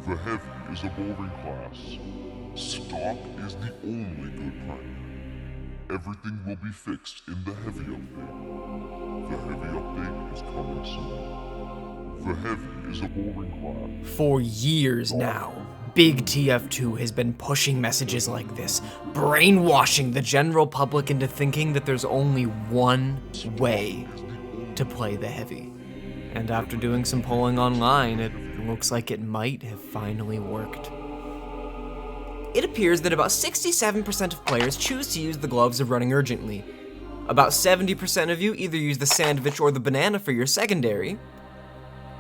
The heavy is a boring class. Stock is the only good primary. Everything will be fixed in the heavy update. The heavy update is coming soon. The heavy is a boring class. For years now, Big TF2 has been pushing messages like this, brainwashing the general public into thinking that there's only one way to play the heavy. And after doing some polling online, it looks like it might have finally worked. It appears that about 67% of players choose to use the gloves of running urgently. About 70% of you either use the sandwich or the banana for your secondary.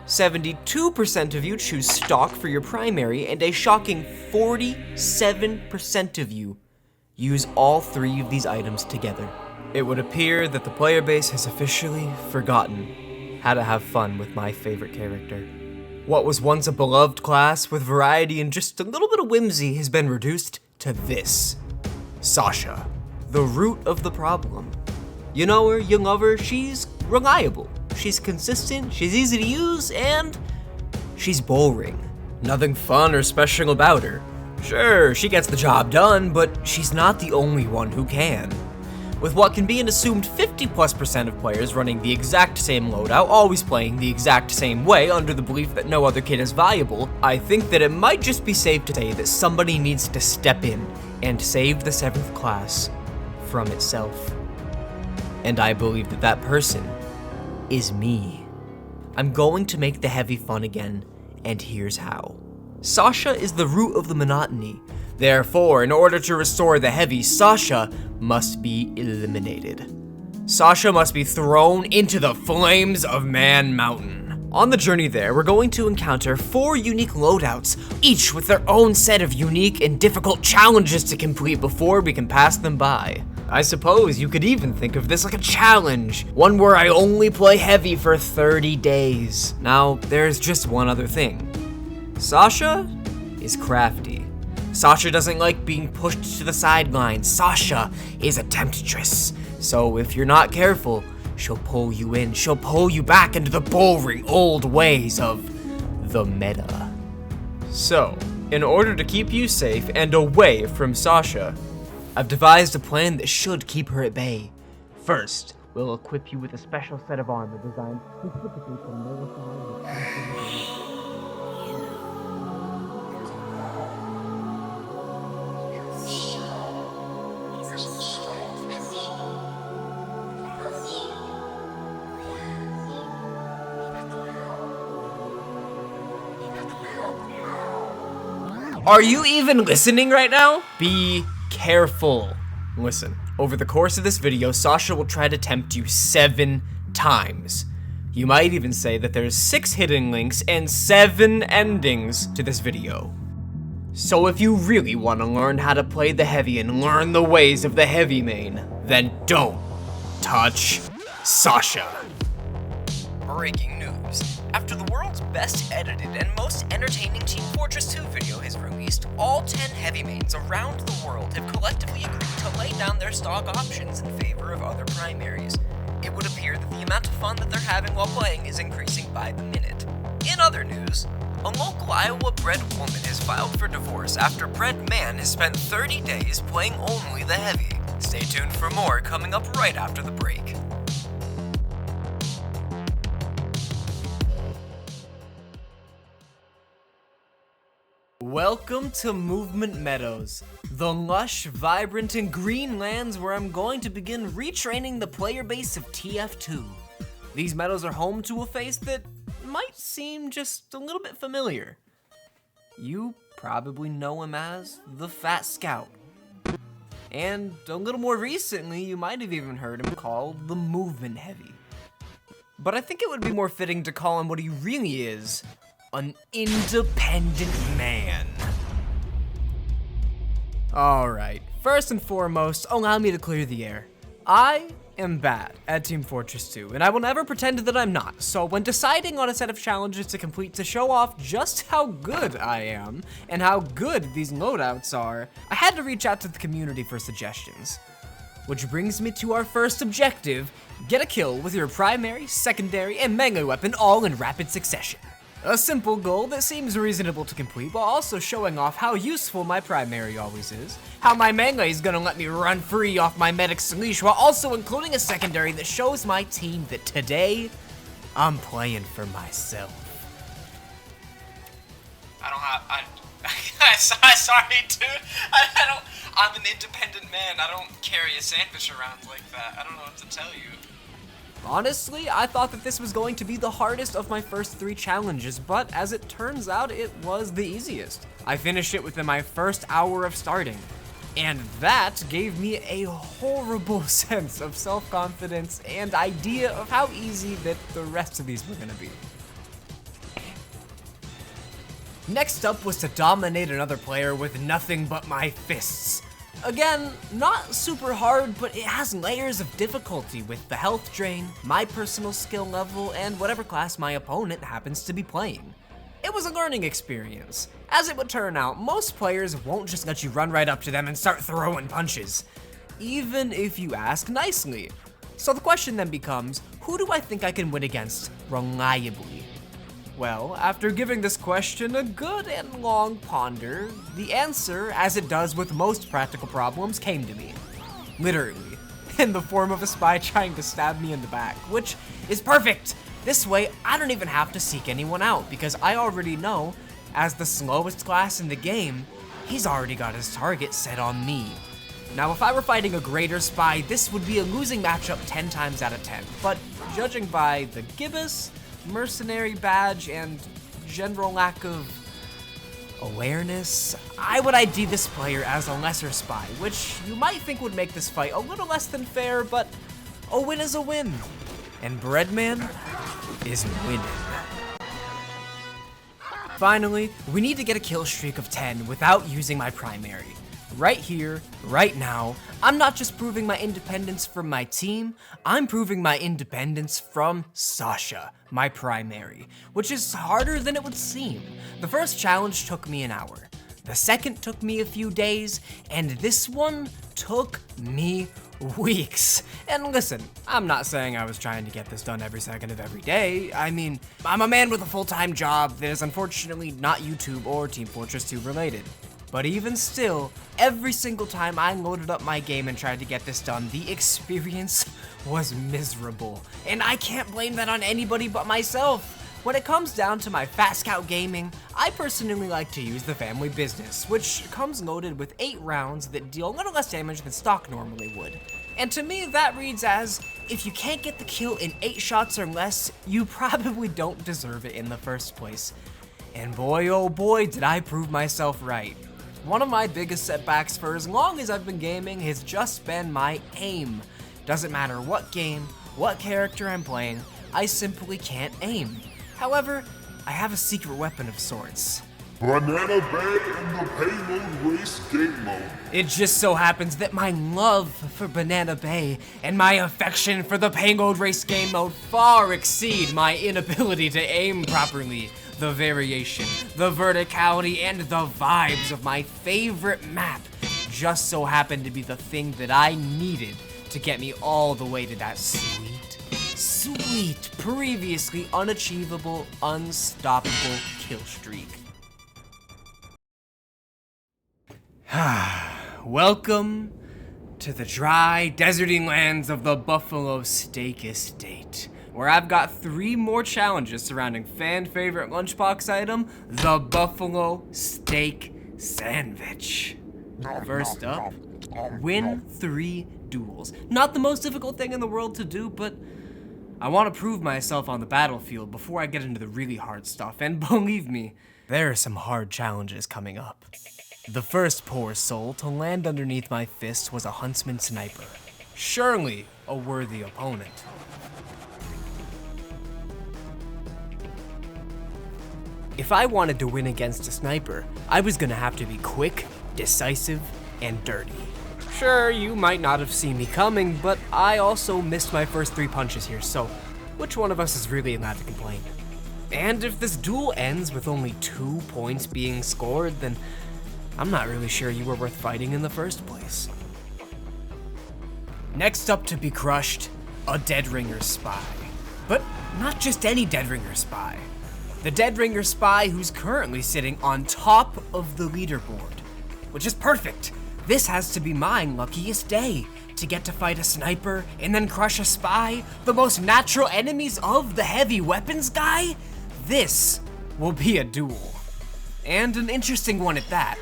72% of you choose stock for your primary, and a shocking 47% of you use all three of these items together. It would appear that the player base has officially forgotten how to have fun with my favorite character. What was once a beloved class with variety and just a little bit of whimsy has been reduced to this. Sasha, the root of the problem. You know her, you love her, she's reliable. She's consistent, she's easy to use, and she's boring. Nothing fun or special about her. Sure, she gets the job done, but she's not the only one who can. With what can be an assumed 50+% of players running the exact same loadout, always playing the exact same way under the belief that no other kit is valuable, I think that it might just be safe to say that somebody needs to step in and save the 7th class from itself. And I believe that that person is me. I'm going to make the heavy fun again, and here's how. Sasha is the root of the monotony. Therefore, in order to restore the heavy, Sasha must be eliminated. Sasha must be thrown into the flames of Mann Mountain. On the journey there, we're going to encounter 4 unique loadouts, each with their own set of unique and difficult challenges to complete before we can pass them by. I suppose you could even think of this like a challenge, one where I only play heavy for 30 days. Now, there's just one other thing. Sasha is crafty. Sasha doesn't like being pushed to the sidelines. Sasha is a temptress. So if you're not careful, she'll pull you in. She'll pull you back into the boring old ways of the meta. So, in order to keep you safe and away from Sasha, I've devised a plan that should keep her at bay. First, we'll equip you with a special set of armor designed specifically for military. Are you even listening right now? Be careful. Listen, over the course of this video, Sasha will try to tempt you 7 times. You might even say that there's 6 hidden links and 7 endings to this video. So if you really want to learn how to play the heavy and learn the ways of the heavy main, then don't touch Sasha. Breaking news. After the world's best edited and most entertaining Team Fortress 2 video has released, all 10 heavy mains around the world have collectively agreed to lay down their stock options in favor of other primaries. It would appear that the amount of fun that they're having while playing is increasing by the minute. In other news, a local Iowa bred woman has filed for divorce after BreadMann has spent 30 days playing only the heavy. Stay tuned for more coming up right after the break. Welcome to Movement Meadows, the lush, vibrant, and green lands where I'm going to begin retraining the player base of TF2. These meadows are home to a face that might seem just a little bit familiar. You probably know him as the Fat Scout. And a little more recently, you might have even heard him called the Movement Heavy. But I think it would be more fitting to call him what he really is, an independent man. Alright, first and foremost, allow me to clear the air. I am bad at Team Fortress 2, and I will never pretend that I'm not. So when deciding on a set of challenges to complete to show off just how good I am, and how good these loadouts are, I had to reach out to the community for suggestions. Which brings me to our first objective: get a kill with your primary, secondary, and melee weapon all in rapid succession. A simple goal that seems reasonable to complete while also showing off how useful my primary always is, how my melee is gonna let me run free off my medic's leash while also including a secondary that shows my team that today, I'm playing for myself. Sorry, dude. I'm an independent man. I don't carry a sandwich around like that. I don't know what to tell you. Honestly, I thought that this was going to be the hardest of my first 3 challenges, but as it turns out, it was the easiest. I finished it within my first hour of starting, and that gave me a horrible sense of self-confidence and idea of how easy that the rest of these were gonna be. Next up was to dominate another player with nothing but my fists. Again, not super hard, but it has layers of difficulty with the health drain, my personal skill level, and whatever class my opponent happens to be playing. It was a learning experience. As it would turn out, most players won't just let you run right up to them and start throwing punches, even if you ask nicely. So the question then becomes, who do I think I can win against reliably? Well, after giving this question a good and long ponder, the answer, as it does with most practical problems, came to me. Literally, in the form of a spy trying to stab me in the back, which is perfect! This way, I don't even have to seek anyone out, because I already know, as the slowest class in the game, he's already got his target set on me. Now, if I were fighting a greater spy, this would be a losing matchup 10 times out of 10, but judging by the gibbous, mercenary badge, and general lack of awareness, I would ID this player as a lesser spy, which you might think would make this fight a little less than fair, but a win is a win, and BreadMann is winning. Finally, we need to get a kill streak of 10 without using my primary. Right here, right now, I'm not just proving my independence from my team, I'm proving my independence from Sasha, my primary, which is harder than it would seem. The first challenge took me an hour, the second took me a few days, and this one took me weeks. And listen, I'm not saying I was trying to get this done every second of every day. I mean, I'm a man with a full-time job that is unfortunately not YouTube or Team Fortress 2 related. But even still, every single time I loaded up my game and tried to get this done, the experience was miserable. And I can't blame that on anybody but myself. When it comes down to my Fat Scout gaming, I personally like to use the family business, which comes loaded with 8 rounds that deal a little less damage than stock normally would. And to me, that reads as, if you can't get the kill in 8 shots or less, you probably don't deserve it in the first place. And boy oh boy did I prove myself right. One of my biggest setbacks for as long as I've been gaming has just been my aim. Doesn't matter what game, what character I'm playing, I simply can't aim. However, I have a secret weapon of sorts. Banana Bay and the Payload Race Game Mode. It just so happens that my love for Banana Bay and my affection for the Payload Race Game Mode far exceed my inability to aim properly. The variation, the verticality, and the vibes of my favorite map just so happened to be the thing that I needed to get me all the way to that sweet, previously unachievable, unstoppable kill streak. Welcome to the dry, deserty lands of the Buffalo Steak Estate, where I've got 3 more challenges surrounding fan-favorite lunchbox item, the Buffalo Steak Sandwich. First up, win 3 duels. Not the most difficult thing in the world to do, but I want to prove myself on the battlefield before I get into the really hard stuff, and believe me, there are some hard challenges coming up. The first poor soul to land underneath my fist was a huntsman sniper. Surely a worthy opponent. If I wanted to win against a sniper, I was gonna have to be quick, decisive, and dirty. Sure, you might not have seen me coming, but I also missed my first 3 punches here, so which one of us is really allowed to complain? And if this duel ends with only 2 points being scored, then I'm not really sure you were worth fighting in the first place. Next up to be crushed, a Dead Ringer spy. But not just any Dead Ringer spy. the Dead Ringer spy who's currently sitting on top of the leaderboard. Which is perfect. This has to be my luckiest day. To get to fight a sniper and then crush a spy, the most natural enemies of the heavy weapons guy? This will be a duel. And an interesting one at that.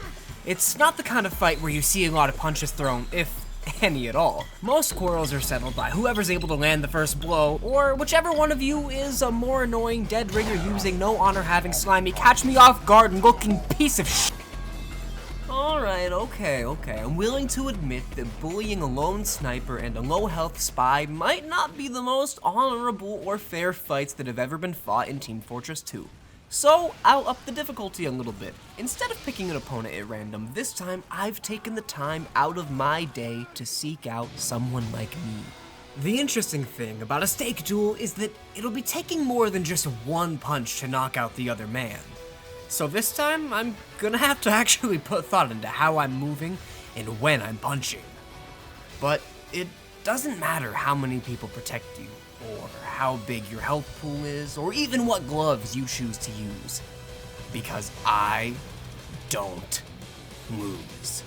It's not the kind of fight where you see a lot of punches thrown, if any at all. Most quarrels are settled by whoever's able to land the first blow, or whichever one of you is a more annoying dead ringer using no honor having slimy catch me off guard and looking piece of shit. Alright, okay. I'm willing to admit that bullying a lone sniper and a low health spy might not be the most honorable or fair fights that have ever been fought in Team Fortress 2. So, I'll up the difficulty a little bit. Instead of picking an opponent at random, this time I've taken the time out of my day to seek out someone like me. The interesting thing about a stake duel is that it'll be taking more than just one punch to knock out the other man. So this time, I'm gonna have to actually put thought into how I'm moving and when I'm punching. But it doesn't matter how many people protect you, or how big your health pool is, or even what gloves you choose to use. Because I don't lose.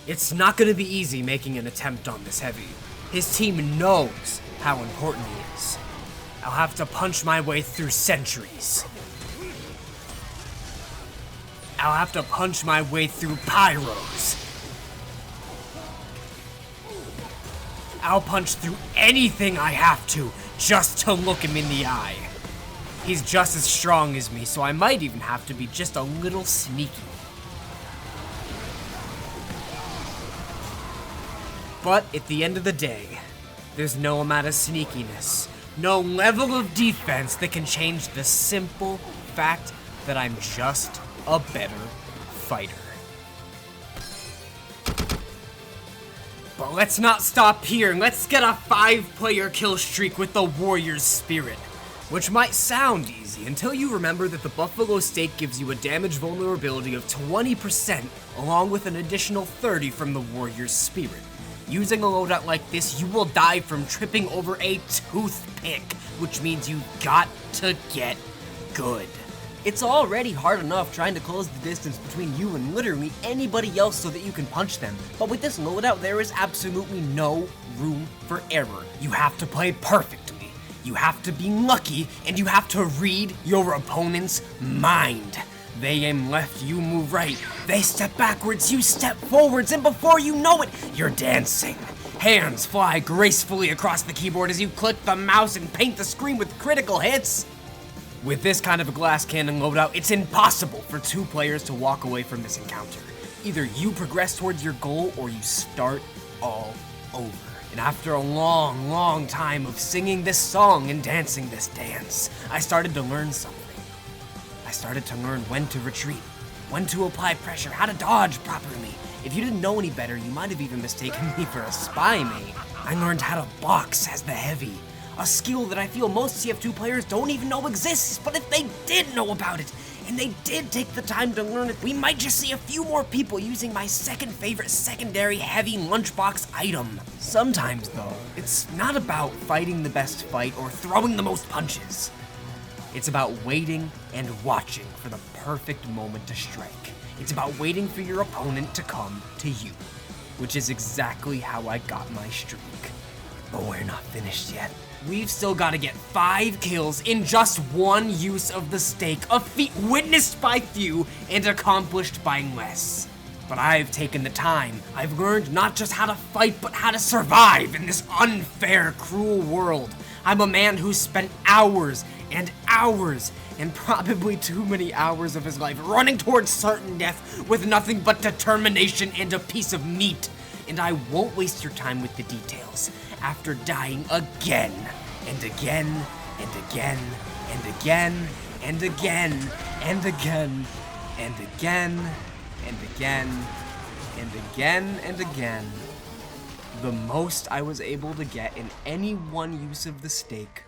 It's not gonna be easy making an attempt on this heavy. His team knows how important he is. I'll have to punch my way through centuries. I'll have to punch my way through pyros. I'll punch through anything I have to just to look him in the eye. He's just as strong as me, so I might even have to be just a little sneaky. But at the end of the day, there's no amount of sneakiness, no level of defense that can change the simple fact that I'm just a better fighter. But let's not stop here. Let's get a 5-player kill streak with the warrior's spirit. Which might sound easy until you remember that the Buffalo Stake gives you a damage vulnerability of 20% along with an additional 30 from the warrior's spirit. Using a loadout like this, you will die from tripping over a toothpick, which means you got to get good. It's already hard enough trying to close the distance between you and literally anybody else so that you can punch them. But with this loadout, there is absolutely no room for error. You have to play perfectly. You have to be lucky, and you have to read your opponent's mind. They aim left, you move right. They step backwards, you step forwards, and before you know it, you're dancing. Hands fly gracefully across the keyboard as you click the mouse and paint the screen with critical hits. With this kind of a glass cannon loadout, it's impossible for 2 players to walk away from this encounter. Either you progress towards your goal or you start all over. And after a long time of singing this song and dancing this dance, I started to learn something. I started to learn when to retreat, when to apply pressure, how to dodge properly. If you didn't know any better, you might have even mistaken me for a spy mate. I learned how to box as the heavy. A skill that I feel most TF2 players don't even know exists, but if they did know about it, and they did take the time to learn it, we might just see a few more people using my second favorite secondary heavy lunchbox item. Sometimes though, it's not about fighting the best fight or throwing the most punches. It's about waiting and watching for the perfect moment to strike. It's about waiting for your opponent to come to you, which is exactly how I got my streak. But we're not finished yet. We've still got to get 5 kills in just one use of the stake, a feat witnessed by few and accomplished by less. But I've taken the time. I've learned not just how to fight, but how to survive in this unfair, cruel world. I'm a man who's spent hours and hours, and probably too many hours of his life running towards certain death with nothing but determination and a piece of meat. And I won't waste your time with the details. After dying again, and again, and again, and again, and again, and again, and again, and again, and again, and again, the most I was able to get in any one use of the stake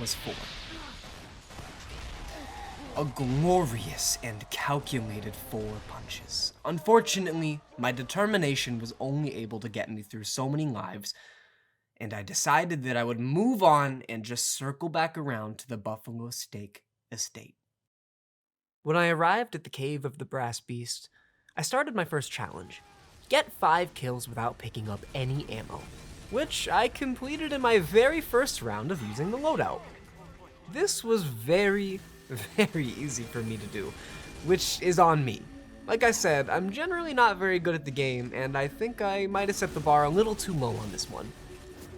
was 4. A glorious and calculated 4 punches. Unfortunately, my determination was only able to get me through so many lives, and I decided that I would move on and just circle back around to the Buffalo Stake estate. When I arrived at the cave of the brass beast, I started my first challenge. Get 5 kills without picking up any ammo, which I completed in my very first round of using the loadout. This was very, very easy for me to do, which is on me. Like I said, I'm generally not very good at the game, and I think I might have set the bar a little too low on this one.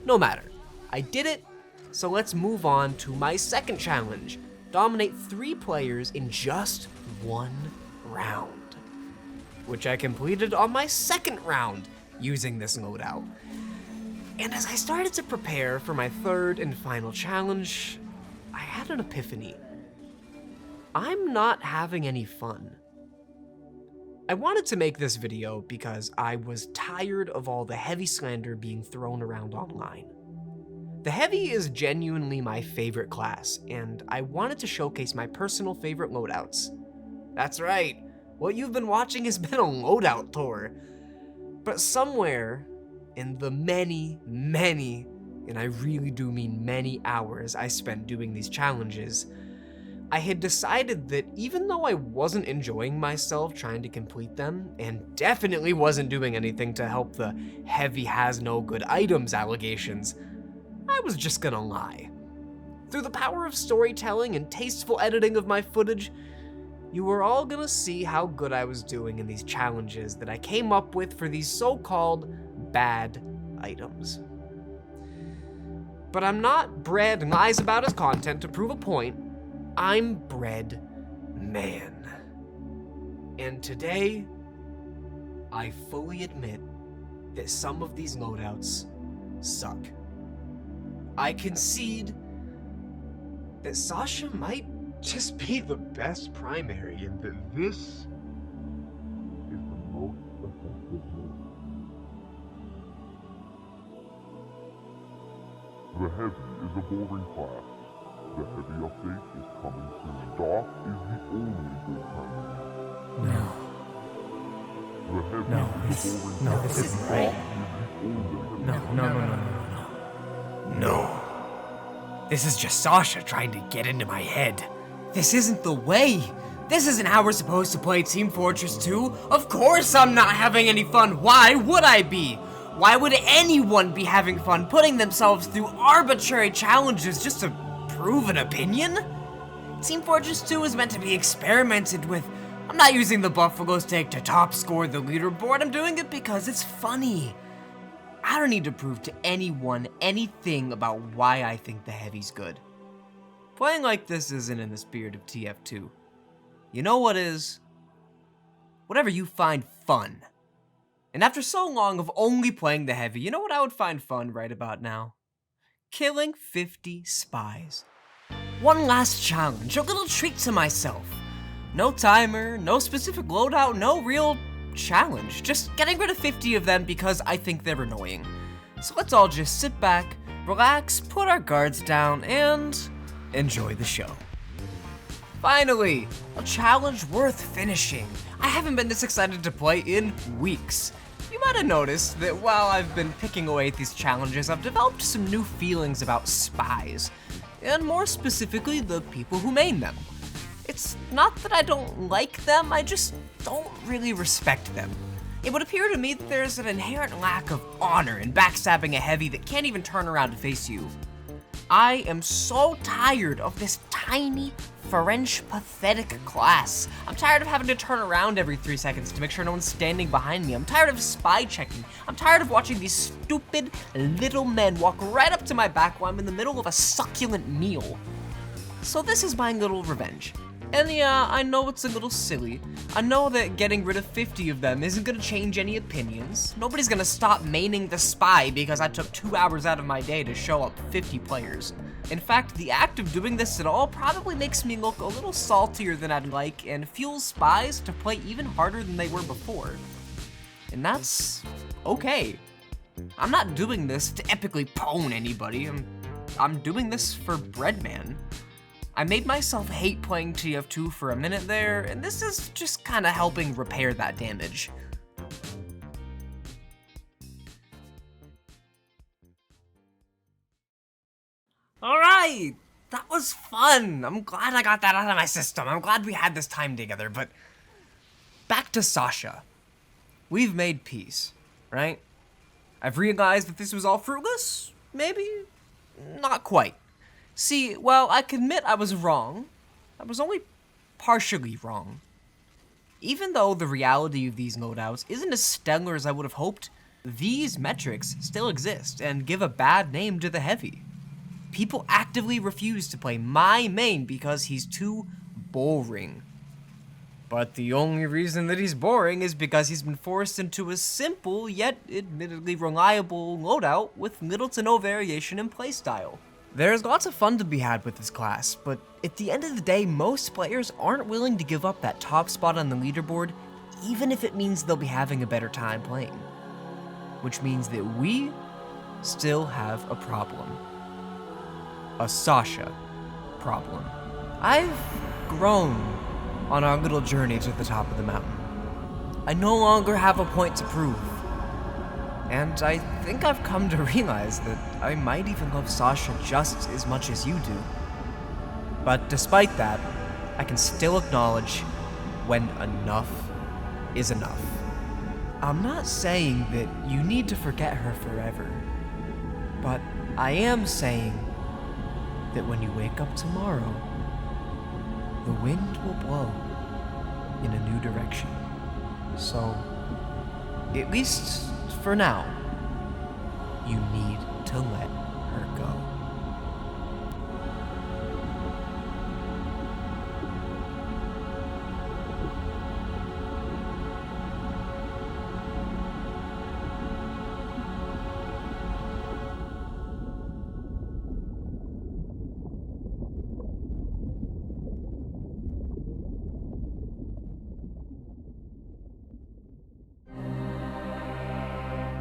No matter, I did it, so let's move on to my second challenge. Dominate 3 players in just 1 round, which I completed on my second round using this loadout. And as I started to prepare for my third and final challenge, I had an epiphany. I'm not having any fun. I wanted to make this video because I was tired of all the heavy slander being thrown around online. The heavy is genuinely my favorite class, and I wanted to showcase my personal favorite loadouts. That's right, what you've been watching has been a loadout tour. But somewhere in the many, and I really do mean many hours I spent doing these challenges, I had decided that even though I wasn't enjoying myself trying to complete them, and definitely wasn't doing anything to help the heavy has no good items allegations, I was just gonna lie. Through the power of storytelling and tasteful editing of my footage, you were all gonna see how good I was doing in these challenges that I came up with for these so-called bad items. But I'm not Bread lies about his content to prove a point. I'm BreadMann. And today, I fully admit that some of these loadouts suck. I concede that Sasha might just be the best primary and that this is the most effective move. The heavy is a boring class. The heavy update is coming soon. Stock is the only good primary. No. The heavy No, is a boring no, class. this isn't right. Stock is the only good No. This is just Sasha trying to get into my head. This isn't the way. This isn't how we're supposed to play Team Fortress 2. Of course I'm not having any fun. Why would I be? Why would anyone be having fun putting themselves through arbitrary challenges just to prove an opinion? Team Fortress 2 is meant to be experimented with. I'm not using the Buffalo Stake to top score the leaderboard. I'm doing it because it's funny. I don't need to prove to anyone anything about why I think the heavy's good. Playing like this isn't in the spirit of TF2. You know what is? Whatever you find fun. And after so long of only playing the heavy, you know what I would find fun right about now? Killing 50 spies. One last challenge, a little treat to myself. No timer, no specific loadout, no real challenge. Just getting rid of 50 of them because I think they're annoying. So let's all just sit back, relax, put our guards down, and enjoy the show. Finally, a challenge worth finishing. I haven't been this excited to play in weeks. You might have noticed that while I've been picking away at these challenges, I've developed some new feelings about spies, and more specifically, the people who main them. It's not that I don't like them, I just don't really respect them. It would appear to me that there's an inherent lack of honor in backstabbing a heavy that can't even turn around to face you. I am so tired of this tiny, French, pathetic class. I'm tired of having to turn around every 3 seconds to make sure no one's standing behind me. I'm tired of spy checking. I'm tired of watching these stupid little men walk right up to my back while I'm in the middle of a succulent meal. So this is my little revenge. And yeah, I know it's a little silly. I know that getting rid of 50 of them isn't gonna change any opinions. Nobody's gonna stop maining the spy because I took 2 hours out of my day to show up 50 players. In fact, the act of doing this at all probably makes me look a little saltier than I'd like and fuels spies to play even harder than they were before. And that's okay. I'm not doing this to epically pwn anybody. I'm doing this for BreadMann. I made myself hate playing TF2 for a minute there, and this is just kinda helping repair that damage. Alright, That was fun. I'm glad I got that out of my system. I'm glad we had this time together, but Back to Sasha. We've made peace, right? I've realized that this was all fruitless? Maybe? Not quite. See, while I can admit I was wrong, I was only partially wrong. Even though the reality of these loadouts isn't as stellar as I would have hoped, these metrics still exist and give a bad name to the heavy. People actively refuse to play my main because he's too boring. But the only reason that he's boring is because he's been forced into a simple yet admittedly reliable loadout with little to no variation in playstyle. There's lots of fun to be had with this class, but at the end of the day, most players aren't willing to give up that top spot on the leaderboard, even if it means they'll be having a better time playing. Which means that we still have a problem. A Sasha problem. I've grown on our little journey to the top of the mountain. I no longer have a point to prove. And I think I've come to realize that I might even love Sasha just as much as you do. But despite that, I can still acknowledge when enough is enough. I'm not saying that you need to forget her forever, but I am saying that when you wake up tomorrow, the wind will blow in a new direction. So, at least for now, you need to let